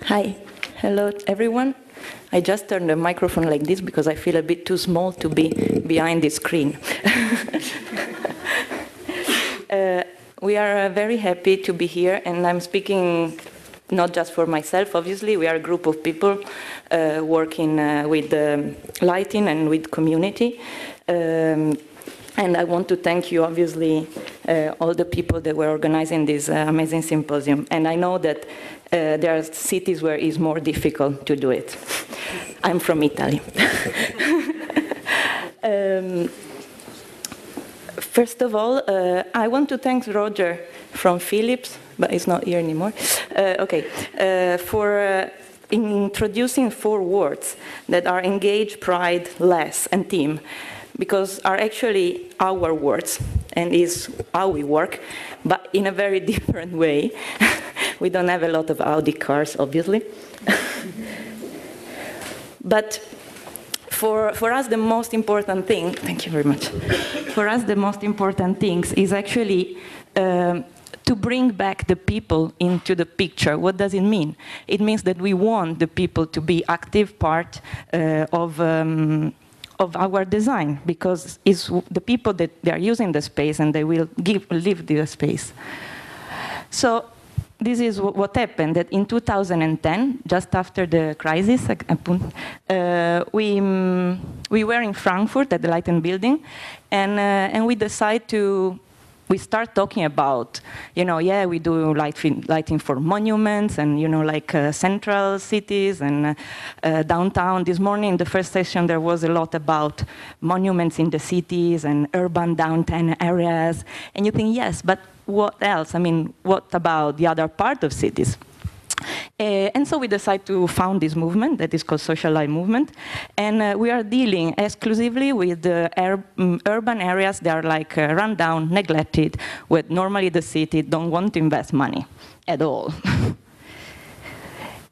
Hi, hello everyone. I just turned the microphone like this because I feel a bit too small to be behind the screen. We are very happy to be here, and I'm speaking not just for myself, obviously. We are a group of people working with lighting and with community. And I want to thank you, obviously, all the people that were organizing this amazing symposium. And I know that there are cities where it's more difficult to do it. I'm from Italy. First of all, I want to thank Roger from Philips, but he's not here anymore, for introducing 4 words that are engage, pride, less, and team, because are actually our words and is how we work, but in a very different way. We don't have a lot of Audi cars, obviously. But for us, the most important thing, thank you very much. For us, the most important thing is actually to bring back the people into the picture. What does it mean? It means that we want the people to be active part of our design, because it's the people that they are using the space and they will live the space. So this is what happened, that in 2010, just after the crisis, we were in Frankfurt at the Lighten building, and we decided to, we start talking about, yeah, we do lighting for monuments and, like central cities and downtown. This morning, the first session, there was a lot about monuments in the cities and urban downtown areas. And you think, yes, but what else? I mean, what about the other part of cities? And so we decided to found this movement that is called Social Light Movement, and we are dealing exclusively with the urban areas that are like run down, neglected, where normally the city don't want to invest money at all.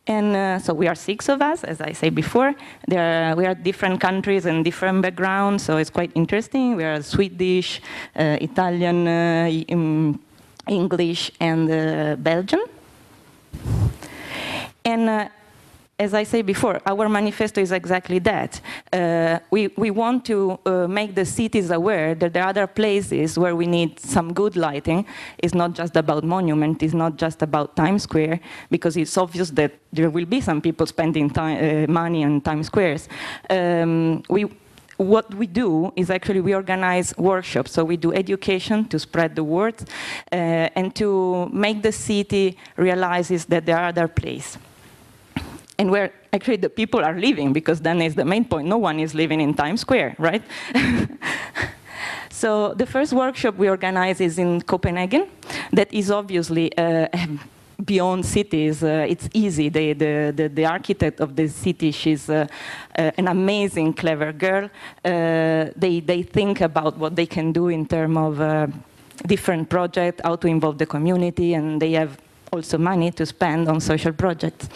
And so we are 6 of us, as I said before. We are different countries and different backgrounds, so it's quite interesting. We are Swedish, Italian, English, and Belgian. And as I said before, our manifesto is exactly that. We want to make the cities aware that there are other places where we need some good lighting. It's not just about monument, it's not just about Times Square, because it's obvious that there will be some people spending money on Times Squares. What we do is actually we organize workshops. So we do education to spread the word and to make the city realizes that there are other places. And where actually the people are living, because then is the main point. No one is living in Times Square, right? So the first workshop we organize is in Copenhagen. That is obviously beyond cities. It's easy. The architect of the city, she's an amazing, clever girl. They think about what they can do in terms of different projects, how to involve the community, and they have also money to spend on social projects.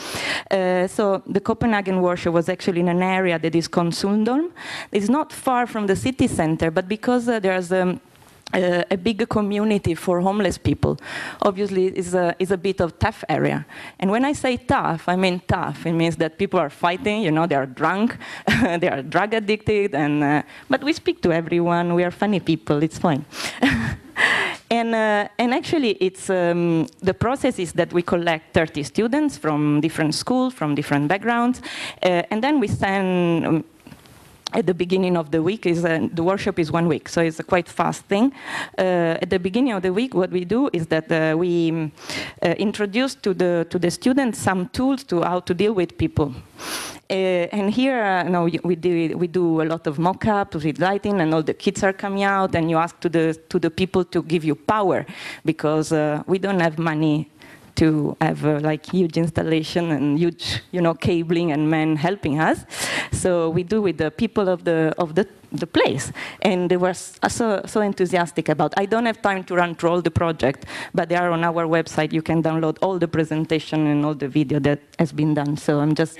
So the Copenhagen workshop was actually in an area that is called Sundholm. It's not far from the city center, but because there's a big community for homeless people, obviously is a bit of tough area. And when I say tough, I mean tough. It means that people are fighting, they are drunk, they are drug addicted, but we speak to everyone, we are funny people, it's fine. And actually, it's the process is that we collect 30 students from different schools, from different backgrounds, and then we send. At the beginning of the week, the workshop is 1 week, so it's a quite fast thing. At the beginning of the week, what we do is that we introduce to the students some tools to how to deal with people. And here, we do a lot of mock-ups with lighting, and all the kids are coming out, and you ask to the people to give you power, because we don't have money to have like huge installation and huge, cabling and men helping us. So we do with the people of the place, and they were so enthusiastic about. I don't have time to run through all the project, but they are on our website. You can download all the presentation and all the video that has been done. So I'm just.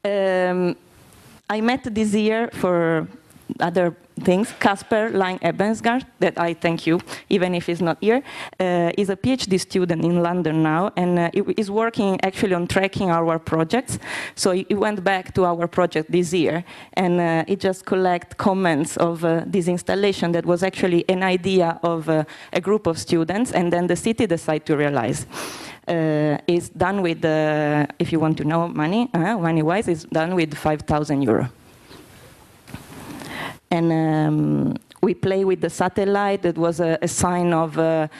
I met this year for things. Casper Lang-Ebensgaard, that I thank you, even if he's not here, is a PhD student in London now, and he is working actually on tracking our projects. So he went back to our project this year, and he just collect comments of this installation that was actually an idea of a group of students, and then the city decided to realize. It's done with, if you want to know money-wise, it's done with 5,000 euro. And we play with the satellite. That was a sign of a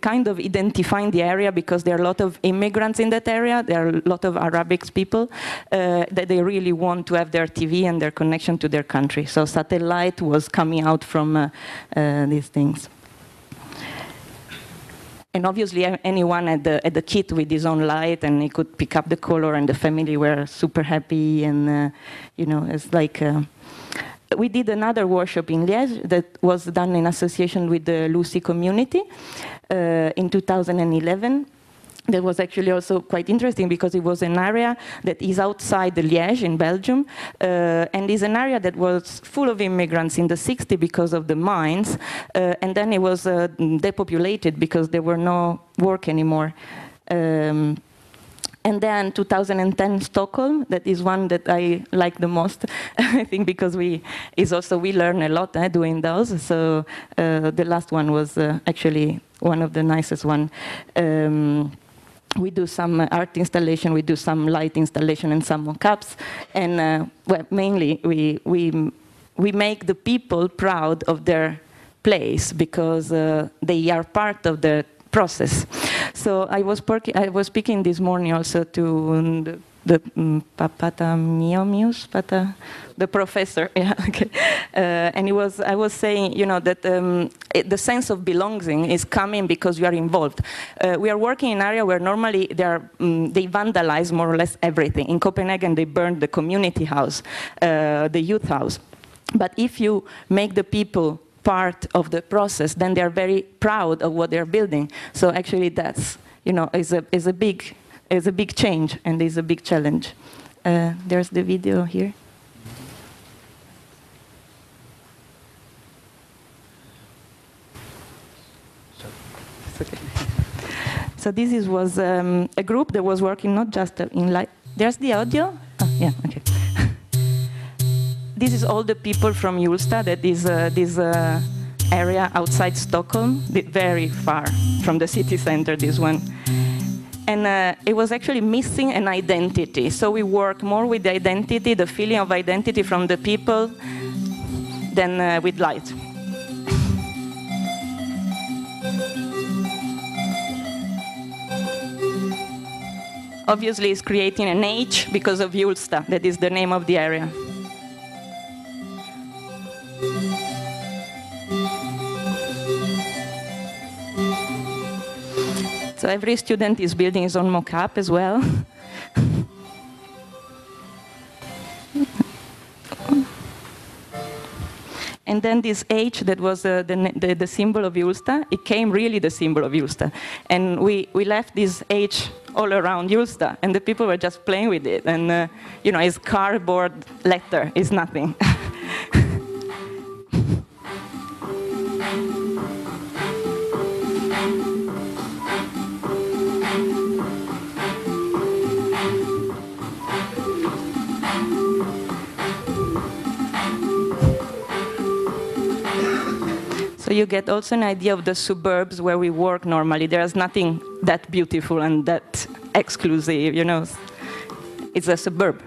kind of identifying the area, because there are a lot of immigrants in that area. There are a lot of Arabic people that they really want to have their TV and their connection to their country. So satellite was coming out from these things. And obviously, anyone had the kit with his own light, and he could pick up the color, and the family were super happy. And you know, it's like we did another workshop in Liège that was done in association with the Lucy community in 2011. That was actually also quite interesting, because it was an area that is outside the Liège in Belgium, and is an area that was full of immigrants in the 60s because of the mines, and then it was depopulated because there were no work anymore. And then 2010 Stockholm, that is one that I like the most, I think, because we learn a lot doing those. So the last one was actually one of the nicest one. We do some art installation, we do some light installation and some mock-ups, and well, mainly we make the people proud of their place, because they are part of the process. So I was speaking this morning also to the professor, yeah, okay. And I was saying, you know, that the sense of belonging is coming because you are involved. We are working in an area where normally they vandalize more or less everything. In Copenhagen, they burned the community house, the youth house. But if you make the people part of the process, then they are very proud of what they're building. So actually, that's, you know, is a big change, and is a big challenge. There's the video here. Okay. So this was a group that was working not just in light. There's the audio? Oh, yeah, okay. This is all the people from Hjulsta, that is this area outside Stockholm, very far from the city center, this one. And it was actually missing an identity. So we work more with the identity, the feeling of identity from the people, than with light. Obviously, it's creating an H because of Hjulsta, that is the name of the area. So every student is building his own mock-up as well. And then this H that was the symbol of Hjulsta, it became really the symbol of Hjulsta. And we left this H all around Hjulsta, and the people were just playing with it. And you know, it's cardboard letter, it's nothing. So you get also an idea of the suburbs where we work normally. There's nothing that beautiful and that exclusive, you know. It's a suburb.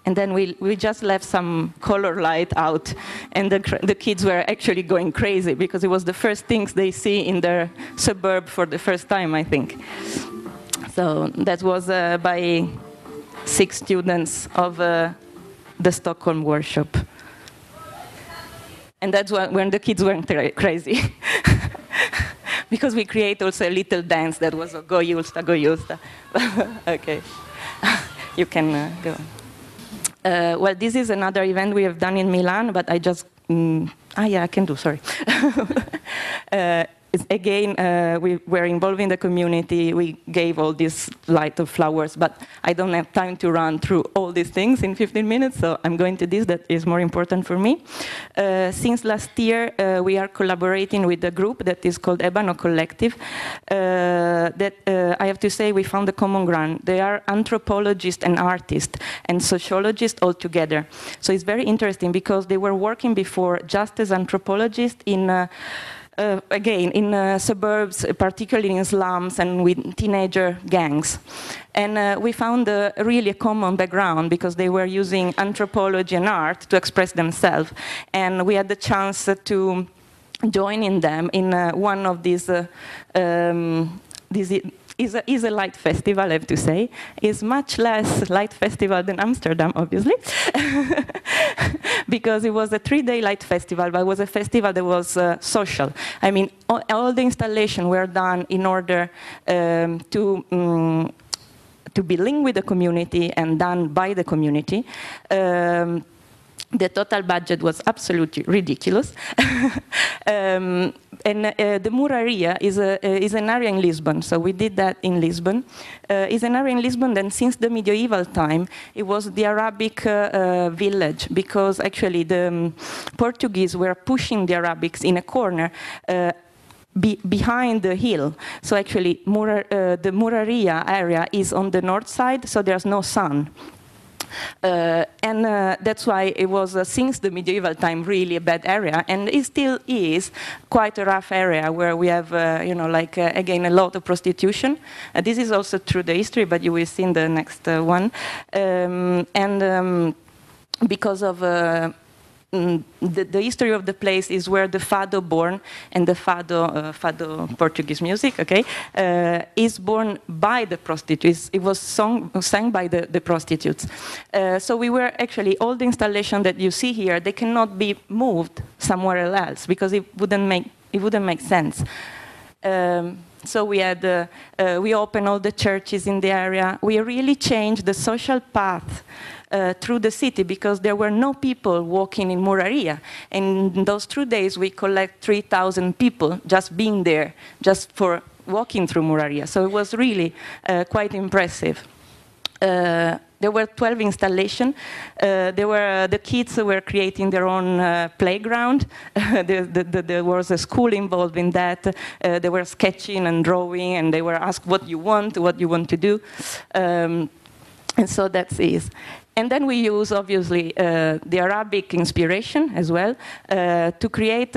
And then we just left some color light out, and the kids were actually going crazy because it was the first things they see in their suburb for the first time, I think. So that was by 6 students of the Stockholm workshop. And that's when the kids went crazy. Because we create also a little dance that was go Hjulsta, go Hjulsta. Okay, you can go on. Well, this is another event we have done in Milan, but I just Yeah, I can do, sorry. Again, we were involved in the community. We gave all this light of flowers, but I don't have time to run through all these things in 15 minutes, so I'm going to this that is more important for me. Since last year, we are collaborating with a group that is called Ebano Collective. That I have to say we found a common ground. They are anthropologists and artists and sociologists all together. So it's very interesting because they were working before just as anthropologists in again, in suburbs, particularly in slums and with teenager gangs. And we found really a common background because they were using anthropology and art to express themselves. And we had the chance to join in them in one of these is a light festival, I have to say. It's much less light festival than Amsterdam, obviously, because it was a 3-day light festival, but it was a festival that was social. I mean, all the installations were done in order to be linked with the community and done by the community. The total budget was absolutely ridiculous. And the Muraria is an area in Lisbon, so we did that in Lisbon. It's an area in Lisbon that since the medieval time, it was the Arabic village, because actually the Portuguese were pushing the Arabics in a corner behind the hill. So actually, the Muraria area is on the north side, so there's no sun. And that's why it was, since the medieval time, really a bad area, and it still is quite a rough area where we have, you know, like, again, a lot of prostitution. This is also through the history, but you will see in the next one. Because of the history of the place is where the fado born, and the fado Portuguese music, okay, is born by the prostitutes. It was sang by the prostitutes. So we were actually, all the installation that you see here, they cannot be moved somewhere else because it wouldn't make sense. So we had, we opened all the churches in the area. We really changed the social path through the city because there were no people walking in Muraria. And in those 2 days, we collect 3,000 people just being there, just for walking through Muraria. So it was really quite impressive. There were 12 installations. The kids were creating their own playground. There was a school involved in that. They were sketching and drawing, and they were asked what you want to do. And so that's it. And then we use, obviously, the Arabic inspiration as well to create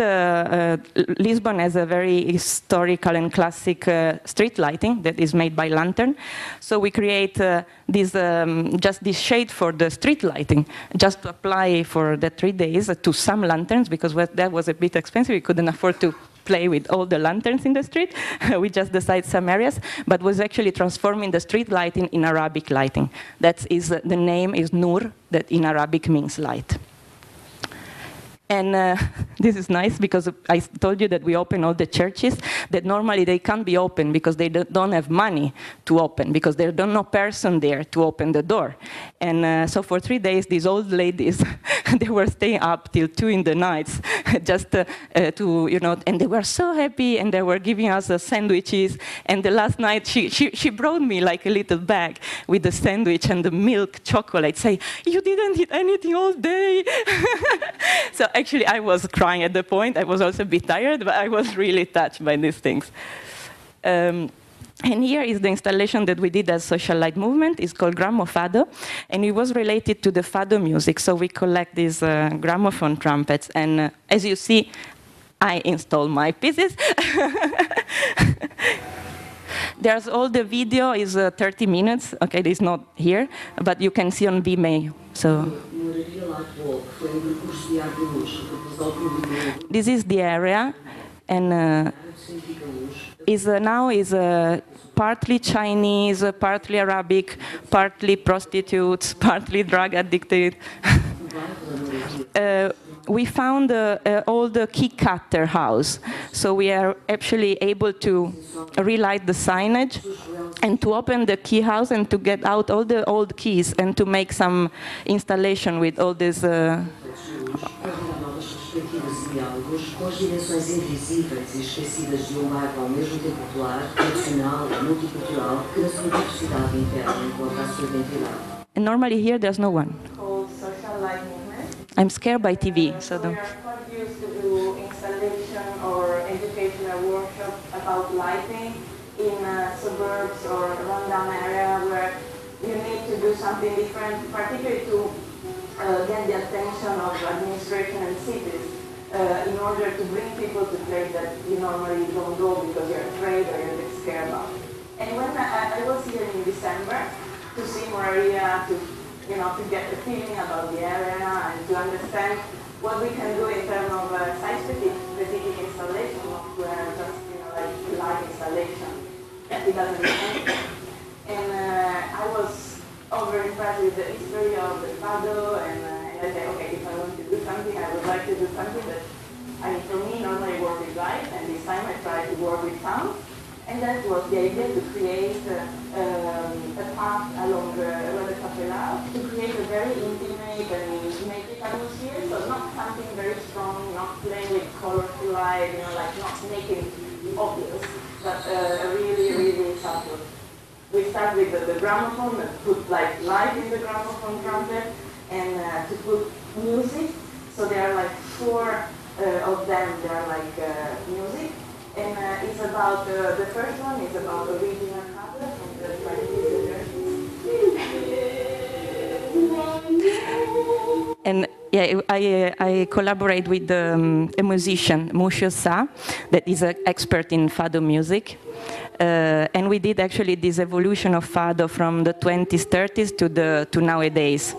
Lisbon as a very historical and classic street lighting that is made by lantern. So we create just this shade for the street lighting, just to apply for the 3 days to some lanterns, because that was a bit expensive. We couldn't afford to play with all the lanterns in the street. We just decided some areas, but was actually transforming the street lighting in Arabic lighting. That is, the name is Nur, that in Arabic means light. And this is nice because I told you that we open all the churches that normally they can't be open because they don't have money to open, because there's no person there to open the door. And so for 3 days, these old ladies, they were staying up till 2 in the nights just to, you know, and they were so happy, and they were giving us sandwiches. And the last night, she brought me like a little bag with the sandwich and the milk chocolate, say, you didn't eat anything all day. So actually, I was crying at the point. I was also a bit tired, but I was really touched by these things. And here is the installation that we did as Social Light Movement. It's called Grammo Fado, and it was related to the fado music. So we collect these gramophone trumpets, and as you see, I install my pieces. There's all the video is 30 minutes. Okay, it's not here, but you can see on Vimeo. So this is the area, and now is partly Chinese, partly Arabic, partly prostitutes, partly drug addicted. We found all the key cutter house, so we are actually able to relight the signage and to open the key house and to get out all the old keys and to make some installation with all this. diálogos com as dimensões invisíveis e esquecidas de um bairro ao mesmo tempo popular, nacional e multicultural, que na sua diversidade interna encontra a sua identidade. And normally here there's no one. Called social light movement. I'm scared by TV, so We are quite used to do installation or educational workshop about lighting in suburbs or rundown area where you need to do something different, particularly to get the attention of administration and cities in order to bring people to places that you normally don't go because you're afraid or you're a bit scared about. And when I was here in December to see more area, to get the feeling about the area and to understand what we can do in terms of site-specific installation, not just like live installation. It doesn't mean anything. And I was over impressed with the history of the fado, and I said, okay, if I want to do something, I would like to do something that, for me, normally work with light, and this time I tried to work with sound. And that was the idea to create a path along the Capella to create a very intimate and magic atmosphere. So not something very strong, not playing with colorful light, like not making it obvious, but really, really subtle. We start with the gramophone, put like light in the gramophone trumpet, and to put music. So there are like 4 of them. They are like music. And it's about, the first one is about original color from the 20s and 30s. And yeah, I collaborate with a musician, Musho Sa, that is an expert in fado music. And we did actually this evolution of fado from the 20s, 30s to nowadays.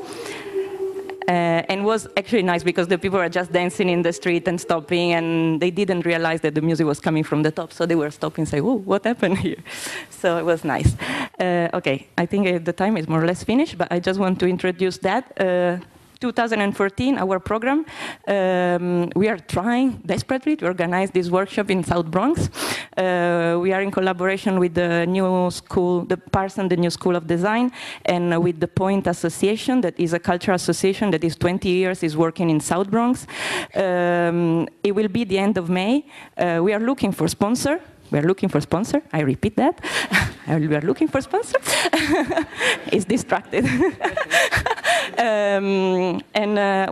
And was actually nice because the people were just dancing in the street and stopping, and they didn't realize that the music was coming from the top, so they were stopping and say, "Oh, what happened here?" So it was nice. Okay, I think the time is more or less finished, but I just want to introduce that. 2014, our program, we are trying desperately to organize this workshop in South Bronx. We are in collaboration with the new school, the Parson, the New School of Design, and with the Point Association, that is a cultural association that is 20 years, is working in South Bronx. It will be the end of May. We are looking for sponsor. We are looking for sponsor. I repeat that. We are looking for sponsor. It's distracted.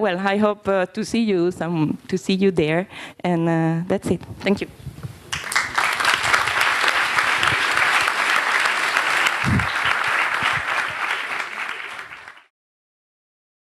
Well, I hope to see you there, and that's it. Thank you.